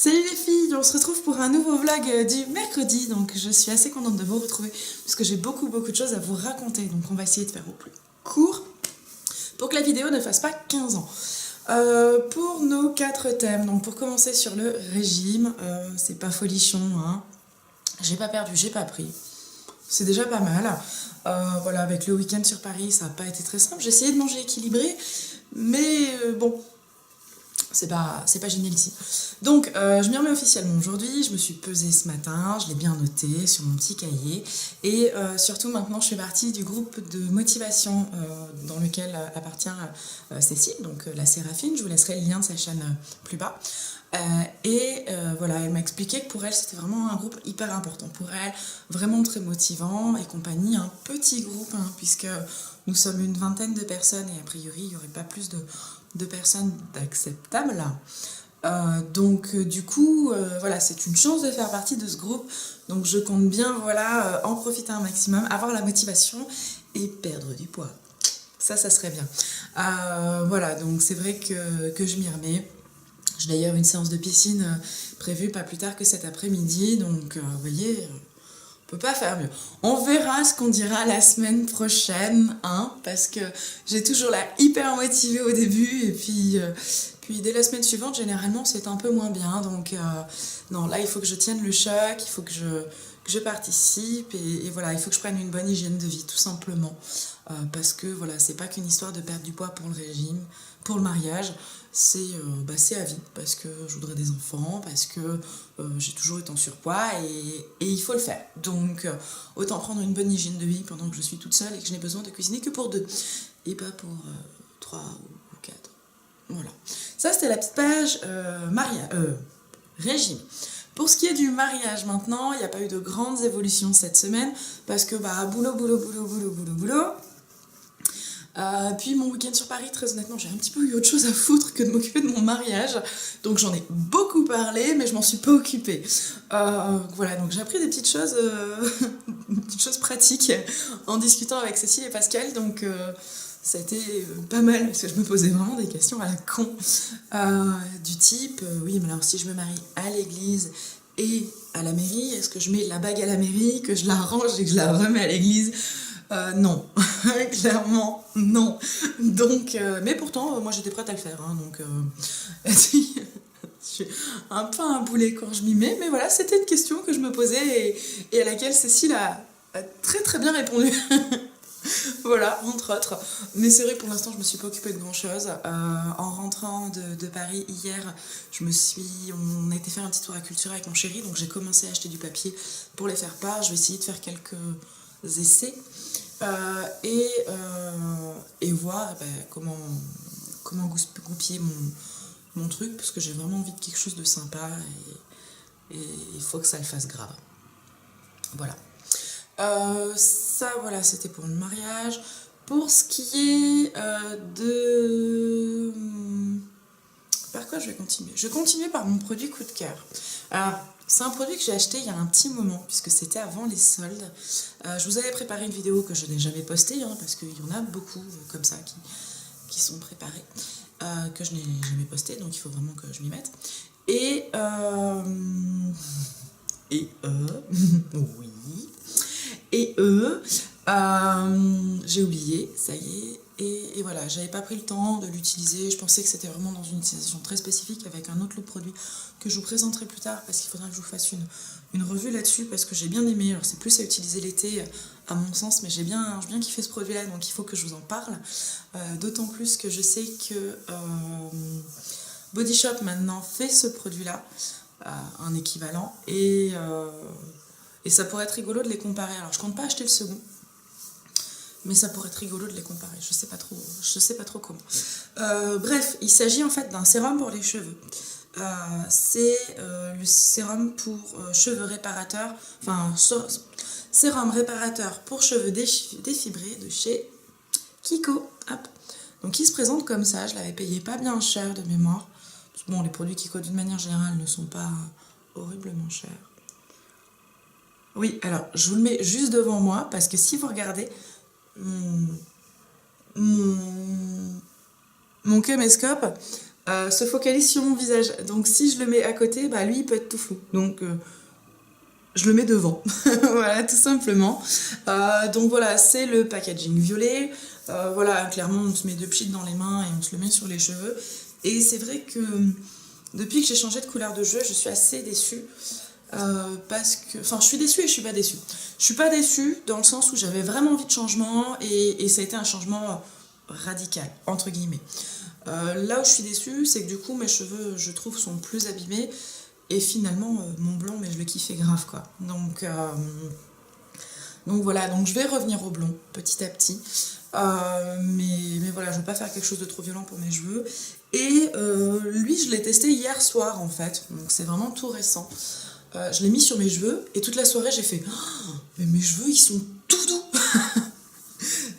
Salut les filles, on se retrouve pour un nouveau vlog du mercredi, donc je suis assez contente de vous retrouver puisque j'ai beaucoup de choses à vous raconter, donc on va essayer de faire au plus court pour que la vidéo ne fasse pas 15 ans. Pour nos 4 thèmes, donc pour commencer sur le régime, c'est pas folichon, hein. J'ai pas perdu, j'ai pas pris, c'est déjà pas mal. Voilà, avec le week-end sur Paris, ça n'a pas été très simple, j'ai essayé de manger équilibré, mais bon... C'est pas génial ici. Donc, je m'y remets officiellement aujourd'hui. Je me suis pesée ce matin, je l'ai bien noté sur mon petit cahier. Et surtout, maintenant, je fais partie du groupe de motivation dans lequel appartient Cécile, donc la Séraphine. Je vous laisserai le lien de sa chaîne plus bas. Voilà, elle m'a expliqué que pour elle, c'était vraiment un groupe hyper important. Pour elle, vraiment très motivant et compagnie. Un petit groupe, hein, puisque nous sommes une vingtaine de personnes et a priori, il n'y aurait pas plus de personnes d'acceptables. Du coup, voilà, c'est une chance de faire partie de ce groupe. Donc je compte bien, voilà, en profiter un maximum, avoir la motivation et perdre du poids. Ça serait bien. Voilà, donc c'est vrai que je m'y remets. J'ai d'ailleurs une séance de piscine prévue pas plus tard que cet après-midi. Donc, vous voyez... On peut pas faire mieux. On verra ce qu'on dira la semaine prochaine, hein, parce que j'ai toujours l'air hyper motivée au début, et puis dès la semaine suivante, généralement, c'est un peu moins bien. Donc, non, là, il faut que je tienne le choc, il faut que je participe, et voilà, il faut que je prenne une bonne hygiène de vie, tout simplement. Parce que, voilà, c'est pas qu'une histoire de perdre du poids pour le régime, pour le mariage, c'est à vie, parce que je voudrais des enfants, parce que j'ai toujours été en surpoids et il faut le faire. Donc autant prendre une bonne hygiène de vie pendant que je suis toute seule et que je n'ai besoin de cuisiner que pour 2 et pas pour 3 ou 4. Voilà. Ça, c'était la petite page régime. Pour ce qui est du mariage maintenant, il n'y a pas eu de grandes évolutions cette semaine parce que boulot. Puis mon week-end sur Paris, très honnêtement, j'ai un petit peu eu autre chose à foutre que de m'occuper de mon mariage. Donc j'en ai beaucoup parlé, mais je m'en suis pas occupée. Voilà, donc j'ai appris des petites choses, petites choses pratiques en discutant avec Cécile et Pascal. Donc ça a été pas mal, parce que je me posais vraiment des questions à la con. Du type, oui, mais alors si je me marie à l'église et à la mairie, est-ce que je mets la bague à la mairie, que je la range et que je la remets à l'église ? Non, clairement non. Donc, mais pourtant, moi j'étais prête à le faire. Hein, donc, je suis un peu un boulet quand je m'y mets. Mais voilà, c'était une question que je me posais et à laquelle Cécile a très bien répondu. Voilà, entre autres. Mais c'est vrai que pour l'instant, je me suis pas occupée de grand-chose. En rentrant de Paris hier, on a été faire un petit tour à Cultura avec mon chéri. Donc, j'ai commencé à acheter du papier pour les faire part. Je vais essayer de faire quelques essais. Et voir comment goupiller mon truc, parce que j'ai vraiment envie de quelque chose de sympa et il faut que ça le fasse grave. Voilà. Ça, voilà, c'était pour le mariage. Pour ce qui est par quoi je vais continuer ? Je vais continuer par mon produit coup de cœur. Alors, c'est un produit que j'ai acheté il y a un petit moment, puisque c'était avant les soldes. Je vous avais préparé une vidéo que je n'ai jamais postée, hein, parce qu'il y en a beaucoup comme ça qui sont préparés, que je n'ai jamais postée, donc il faut vraiment que je m'y mette. J'ai oublié, ça y est. Et voilà, j'avais pas pris le temps de l'utiliser. Je pensais que c'était vraiment dans une utilisation très spécifique avec un autre lot de produits que je vous présenterai plus tard parce qu'il faudra que je vous fasse une revue là-dessus parce que j'ai bien aimé. Alors, c'est plus à utiliser l'été à mon sens, mais j'ai bien kiffé ce produit-là, donc il faut que je vous en parle. D'autant plus que je sais que Body Shop maintenant fait ce produit-là, un équivalent, et ça pourrait être rigolo de les comparer. Alors, je compte pas acheter le second. Mais ça pourrait être rigolo de les comparer, je sais pas trop comment. Bref, il s'agit en fait d'un sérum pour les cheveux. C'est le sérum pour cheveux réparateurs, sérum réparateur pour cheveux défibrés de chez Kiko. Hop. Donc il se présente comme ça, je l'avais payé pas bien cher de mémoire. Bon, les produits Kiko d'une manière générale ne sont pas horriblement chers. Oui, alors je vous le mets juste devant moi parce que si vous regardez mon caméscope, se focalise sur mon visage. Donc si je le mets à côté, bah lui il peut être tout flou. Donc je le mets devant. Voilà, tout simplement. Donc voilà, c'est le packaging violet. Voilà, clairement on se met 2 pchits dans les mains et on se le met sur les cheveux. Et c'est vrai que depuis que j'ai changé de couleur de cheveux, je suis assez déçue. Parce que... Enfin, je suis déçue et je suis pas déçue. Je suis pas déçue dans le sens où j'avais vraiment envie de changement et ça a été un changement radical, entre guillemets. Là où je suis déçue, c'est que du coup mes cheveux, je trouve, sont plus abîmés et finalement mon blond, mais je le kiffais grave quoi. Donc voilà, donc je vais revenir au blond petit à petit. Mais voilà, je veux pas faire quelque chose de trop violent pour mes cheveux. Et lui, je l'ai testé hier soir en fait, donc c'est vraiment tout récent. Je l'ai mis sur mes cheveux et toute la soirée j'ai fait oh, mais mes cheveux ils sont tout doux.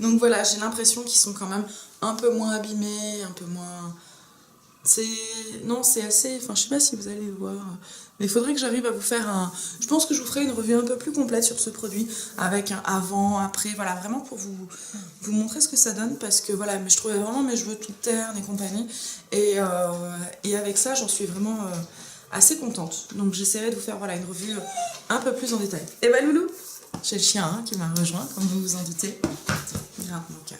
Donc voilà, j'ai l'impression qu'ils sont quand même un peu moins abîmés, un peu moins... c'est assez... Enfin, je sais pas si vous allez voir. Mais il faudrait que j'arrive à vous faire un... Je pense que je vous ferai une revue un peu plus complète sur ce produit, avec un avant, après, voilà, vraiment pour vous montrer ce que ça donne, parce que voilà, mais je trouvais vraiment mes cheveux tout ternes et compagnie. Et avec ça, j'en suis vraiment assez contente. Donc j'essaierai de vous faire voilà, une revue un peu plus en détail. Et bah loulou, j'ai le chien hein, qui m'a rejoint, comme vous vous en doutez. Grimpe mon cœur.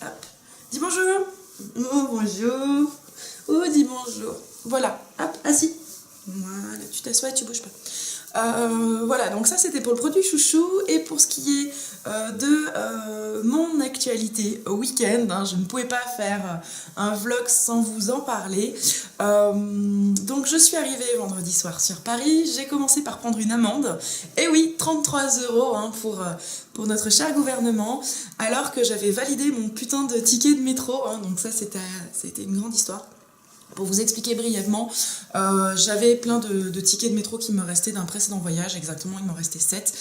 Hop. Dis bonjour. Oh bonjour. Oh dis bonjour. Voilà. Hop, assis. Voilà, tu t'assois et tu bouges pas. Voilà, donc ça c'était pour le produit chouchou. Et pour ce qui est de mon actualité au week-end, hein, je ne pouvais pas faire un vlog sans vous en parler. Donc je suis arrivée vendredi soir sur Paris. J'ai commencé par prendre une amende. Et oui, 33 € hein, pour notre cher gouvernement, alors que j'avais validé mon putain de ticket de métro. Hein, donc ça c'était une grande histoire. Pour vous expliquer brièvement, j'avais plein de tickets de métro qui me restaient d'un précédent voyage, exactement, il m'en restait 7.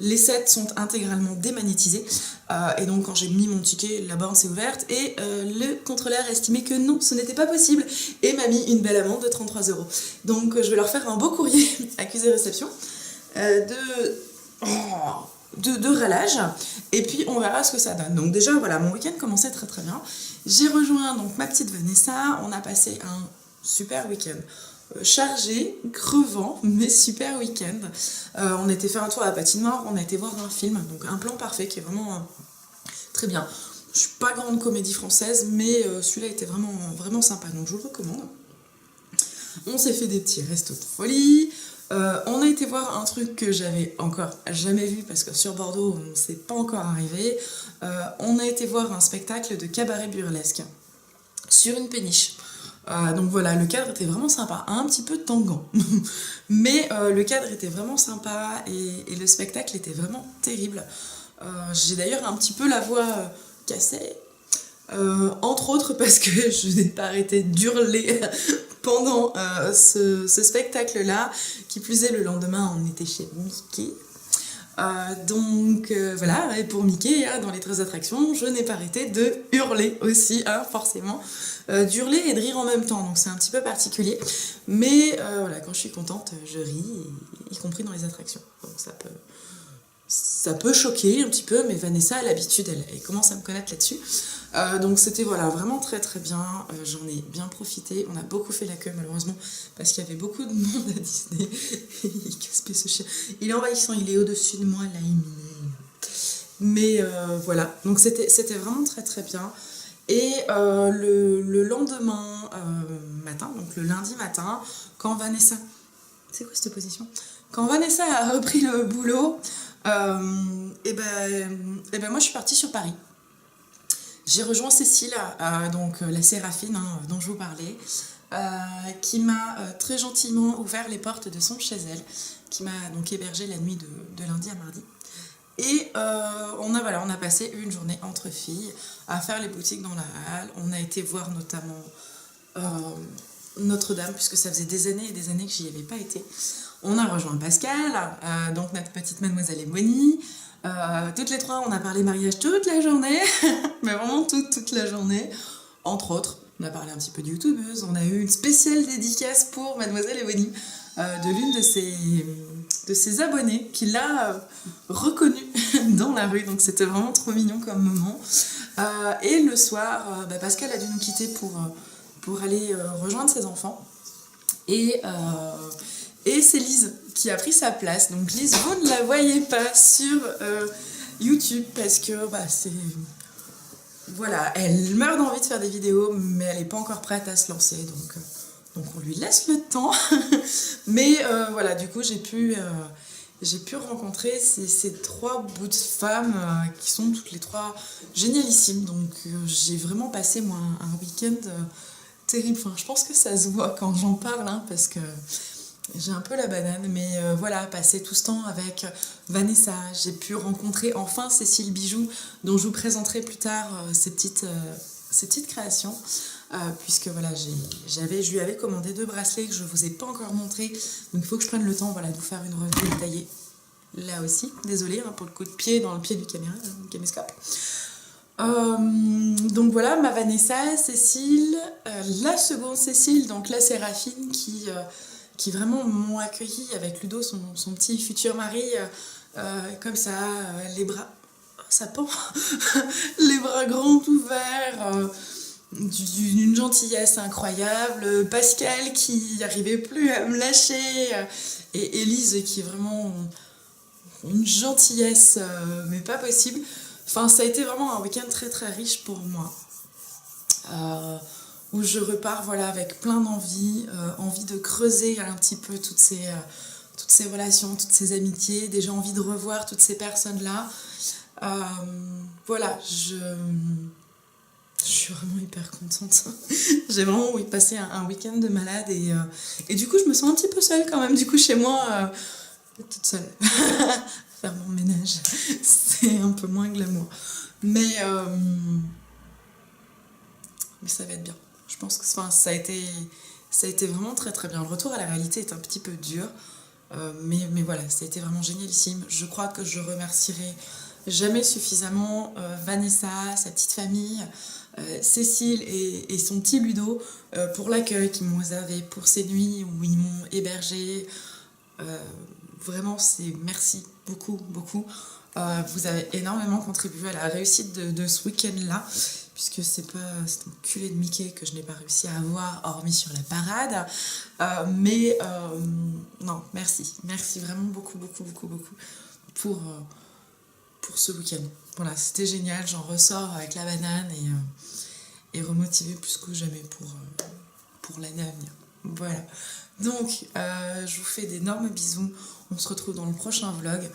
Les 7 sont intégralement démagnétisés, et donc quand j'ai mis mon ticket, la borne s'est ouverte, et le contrôleur estimait que non, ce n'était pas possible, et m'a mis une belle amende de 33 €. Donc je vais leur faire un beau courrier, accusé réception, de rallage, et puis on verra ce que ça donne. Donc déjà voilà, mon week-end commençait très très bien. J'ai rejoint donc ma petite Vanessa, on a passé un super week-end chargé, crevant, mais super week-end. On a été faire un tour à la patinoire, on a été voir un film, donc Un plan parfait qui est vraiment très bien. Je suis pas grande comédie française, mais celui-là était vraiment, vraiment sympa, donc je vous le recommande. On s'est fait des petits restos de folie. On a été voir un truc que j'avais encore jamais vu parce que sur Bordeaux on ne s'est pas encore arrivé. On a été voir un spectacle de cabaret burlesque sur une péniche. Donc voilà, le cadre était vraiment sympa, un petit peu tangant, mais le cadre était vraiment sympa et le spectacle était vraiment terrible. J'ai d'ailleurs un petit peu la voix cassée, entre autres parce que je n'ai pas arrêté d'hurler pendant ce spectacle-là. Qui plus est, le lendemain, on était chez Mickey. Donc voilà, et pour Mickey, hein, dans les 13 attractions, je n'ai pas arrêté de hurler aussi, hein, forcément. D'hurler et de rire en même temps, donc c'est un petit peu particulier. Mais voilà, quand je suis contente, je ris, y compris dans les attractions. Donc ça peut choquer un petit peu, mais Vanessa a l'habitude, elle commence à me connaître là-dessus. Donc c'était voilà, vraiment très très bien, j'en ai bien profité, on a beaucoup fait la queue malheureusement, parce qu'il y avait beaucoup de monde à Disney. Il casse-pied ce chien, il est envahissant, il est au-dessus de moi, là il m'énerve. Mais voilà, donc c'était vraiment très très bien. Et le lendemain matin, donc le lundi matin, quand Vanessa... C'est quoi cette position? Quand Vanessa a repris le boulot, et ben moi je suis partie sur Paris. J'ai rejoint Cécile, donc la Séraphine hein, dont je vous parlais, qui m'a très gentiment ouvert les portes de son chez elle, qui m'a donc hébergée la nuit de lundi à mardi. Et on a passé une journée entre filles à faire les boutiques dans la halle. On a été voir notamment Notre-Dame, puisque ça faisait des années et des années que j'y avais pas été. On a rejoint Pascal, donc notre petite mademoiselle Ebonie. Toutes les trois, on a parlé mariage toute la journée, mais vraiment toute la journée. Entre autres, on a parlé un petit peu de youtubeuse. On a eu une spéciale dédicace pour mademoiselle Ebonie, de l'une de ses abonnés qui l'a reconnue dans la rue. Donc c'était vraiment trop mignon comme moment. Et le soir, Pascal a dû nous quitter pour aller rejoindre ses enfants. Et c'est Lise qui a pris sa place. Donc Lise, vous ne la voyez pas sur YouTube parce que c'est... Voilà, elle meurt d'envie de faire des vidéos, mais elle n'est pas encore prête à se lancer, donc on lui laisse le temps. Mais voilà, du coup j'ai pu rencontrer ces 3 bouts de femmes qui sont toutes les 3 génialissimes. Donc j'ai vraiment passé moi un week-end terrible. Enfin, je pense que ça se voit quand j'en parle, hein, parce que j'ai un peu la banane, mais voilà, passer tout ce temps avec Vanessa, j'ai pu rencontrer enfin Cécile Bijoux, dont je vous présenterai plus tard ces petites créations, puisque voilà, je lui avais commandé 2 bracelets que je ne vous ai pas encore montrés, donc il faut que je prenne le temps, voilà, de vous faire une revue détaillée, là aussi, désolée hein, pour le coup de pied dans le pied du caméscope. Donc voilà, ma Vanessa, Cécile, la seconde Cécile, donc la Séraphine, qui vraiment m'ont accueilli avec Ludo, son petit futur mari, comme ça, les bras, ça pend, les bras grands ouverts, d'une gentillesse incroyable, Pascal qui n'arrivait plus à me lâcher, et Élise qui est vraiment une gentillesse, mais pas possible. Enfin, ça a été vraiment un week-end très très riche pour moi. Où je repars voilà, avec plein d'envie, envie de creuser un petit peu toutes ces relations, toutes ces amitiés, déjà envie de revoir toutes ces personnes-là. Voilà, je suis vraiment hyper contente. J'ai vraiment passé un week-end de malade et du coup je me sens un petit peu seule quand même, du coup chez moi, toute seule. Faire mon ménage, c'est un peu moins glamour. Mais ça va être bien. Je pense que ça a été vraiment très très bien. Le retour à la réalité est un petit peu dur, mais voilà, ça a été vraiment génialissime. Je crois que je remercierai jamais suffisamment Vanessa, sa petite famille, Cécile et son petit Ludo pour l'accueil qu'ils m'ont réservé, pour ces nuits où ils m'ont hébergée. Vraiment, c'est merci beaucoup, beaucoup. Vous avez énormément contribué à la réussite de ce week-end-là, puisque c'est un culé de Mickey que je n'ai pas réussi à avoir, hormis sur la parade. Non, merci. Merci vraiment beaucoup, beaucoup, beaucoup, beaucoup pour ce week-end. Voilà, c'était génial. J'en ressors avec la banane et remotivée plus que jamais pour l'année à venir. Voilà. Donc, je vous fais d'énormes bisous. On se retrouve dans le prochain vlog.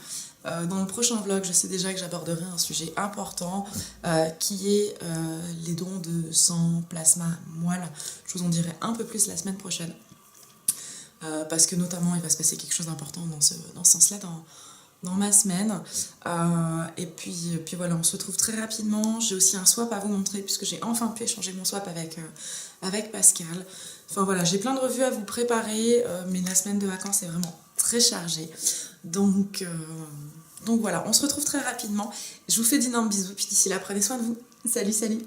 Dans le prochain vlog, je sais déjà que j'aborderai un sujet important qui est les dons de sang, plasma, moelle. Je vous en dirai un peu plus la semaine prochaine. Parce que notamment, il va se passer quelque chose d'important dans ce sens-là dans ma semaine. Et puis voilà, on se retrouve très rapidement. J'ai aussi un swap à vous montrer puisque j'ai enfin pu échanger mon swap avec Pascal. Enfin voilà, j'ai plein de revues à vous préparer, mais la semaine de vacances est vraiment très chargée. Donc voilà, on se retrouve très rapidement. Je vous fais d'énormes bisous, puis d'ici là, prenez soin de vous. Salut, salut!